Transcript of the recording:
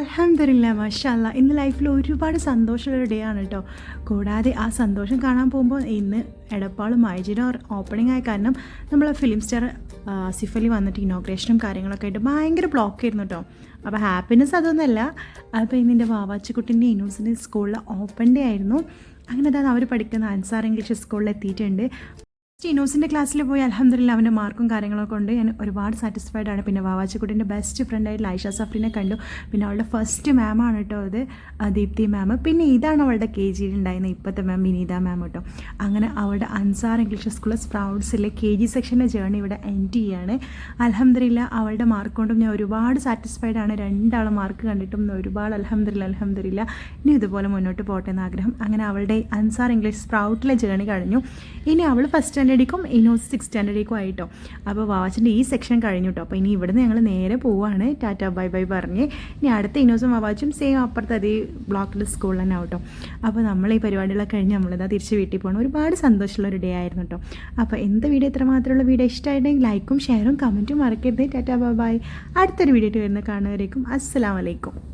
അൽഹംദുലില്ലാ മാഷാഅല്ലാ. ഇന്ന് ലൈഫിൽ ഒരുപാട് സന്തോഷമുള്ളൊരു ഡേ ആണ് കേട്ടോ. കൂടാതെ ആ സന്തോഷം കാണാൻ പോകുമ്പോൾ ഇന്ന് എടപ്പാളും മൈജിനും ഓപ്പണിംഗ് ആയ കാരണം നമ്മൾ ഫിലിം സ്റ്റാർ ആസിഫ് അലി വന്നിട്ട് ഇനോഗ്രേഷനും കാര്യങ്ങളൊക്കെ ആയിട്ട് ഭയങ്കര ബ്ലോക്ക് ആയിരുന്നു കേട്ടോ. അപ്പോൾ ഹാപ്പിനെസ് അതൊന്നുമല്ല. അപ്പോൾ ഇന്ന് എൻ്റെ വാവാച്ചിക്കുട്ടിൻ്റെ ഇനൂസിൻ്റെ സ്കൂളിൽ ഓപ്പൺ ഡേ ആയിരുന്നു. അങ്ങനെ അതാണ് അവർ പഠിക്കുന്ന അൻസാർ ഇംഗ്ലീഷ് സ്കൂളിൽ എത്തിയിട്ടുണ്ട്. ഇനോസിൻ്റെ ക്ലാസ്സിൽ പോയി അൽഹംദുലില്ലാ അവൻ്റെ മാർക്കും കാര്യങ്ങളൊക്കെ കൊണ്ട് ഞാൻ ഒരുപാട് സാറ്റിസ്ഫൈഡ് ആണ്. പിന്നെ വാവാച്ചിക്കുട്ടിൻ്റെ ബെസ്റ്റ് ഫ്രണ്ടായിട്ട് ഐഷ സഫ്രീനെ കണ്ടു. പിന്നെ അവളുടെ ഫസ്റ്റ് മാമാണ് കേട്ടോ അത്, ദീപ്തി മാം. പിന്നെ ഇതാണ് അവളുടെ KG ഉണ്ടായിരുന്ന ഇപ്പോഴത്തെ മാം വിനീത മാം കേട്ടോ. അങ്ങനെ അവളുടെ അൻസാർ ഇംഗ്ലീഷ് സ്കൂൾ സ്പ്രൗട്ട്സിലെ KG സെക്ഷൻ്റെ ജേർണി ഇവിടെ എൻഡ് ചെയ്യാണ്. അൽഹംദുലില്ലാ അവളുടെ മാർക്ക് കൊണ്ടും ഞാൻ ഒരുപാട് സാറ്റിസ്ഫൈഡ് ആണ്. രണ്ടാളും മാർക്ക് കണ്ടിട്ടും ഒരുപാട് അൽഹംദുലില്ലാ ഇനി ഇതുപോലെ മുന്നോട്ട് പോട്ടെ എന്ന് ആഗ്രഹം. അങ്ങനെ അവളുടെ അൻസാർ ഇംഗ്ലീഷ് സ്പ്രൗട്ടിലെ ജേർണി കഴിഞ്ഞു. ഇനി അവൾ ഫസ്റ്റ് സ്റ്റാൻഡേർഡിലേക്കും ഇനോസ് 6th സ്റ്റാൻഡേർഡിലേക്കും ആയിട്ടോ. അപ്പോൾ വാവാച്ചിൻ്റെ ഈ സെക്ഷൻ കഴിഞ്ഞു കേട്ടോ. അപ്പോൾ ഇനി ഇവിടുന്ന് ഞങ്ങൾ നേരെ പോവുകയാണ്. ടാറ്റ ബൈ ബൈ പറഞ്ഞ് ഇനി അടുത്ത ഇനോസും വാവാച്ചും സെയിം അപ്പുറത്ത് അതേ ബ്ലോക്കിൽ സ്കൂളിൽ തന്നെ ആവട്ടോ. അപ്പോൾ നമ്മൾ ഈ പരിപാടികളൊക്കെ കഴിഞ്ഞ് നമ്മളിതാ തിരിച്ച് വീട്ടിൽ പോകണം. ഒരുപാട് സന്തോഷമുള്ളൊരു ഡേ ആയിരുന്നു കേട്ടോ. അപ്പോൾ എന്ത് വീഡിയോ ഇത്ര മാത്രമുള്ള വീഡിയോ ഇഷ്ടമായിട്ടുണ്ടെങ്കിൽ ലൈക്കും ഷെയറും കമൻറ്റും മറക്കരുത്. Tata bye bye. അടുത്തൊരു വീഡിയോ ആയിട്ട് വരുന്ന കാണുന്നവരേക്കും അസ്സലാമു അലൈക്കും.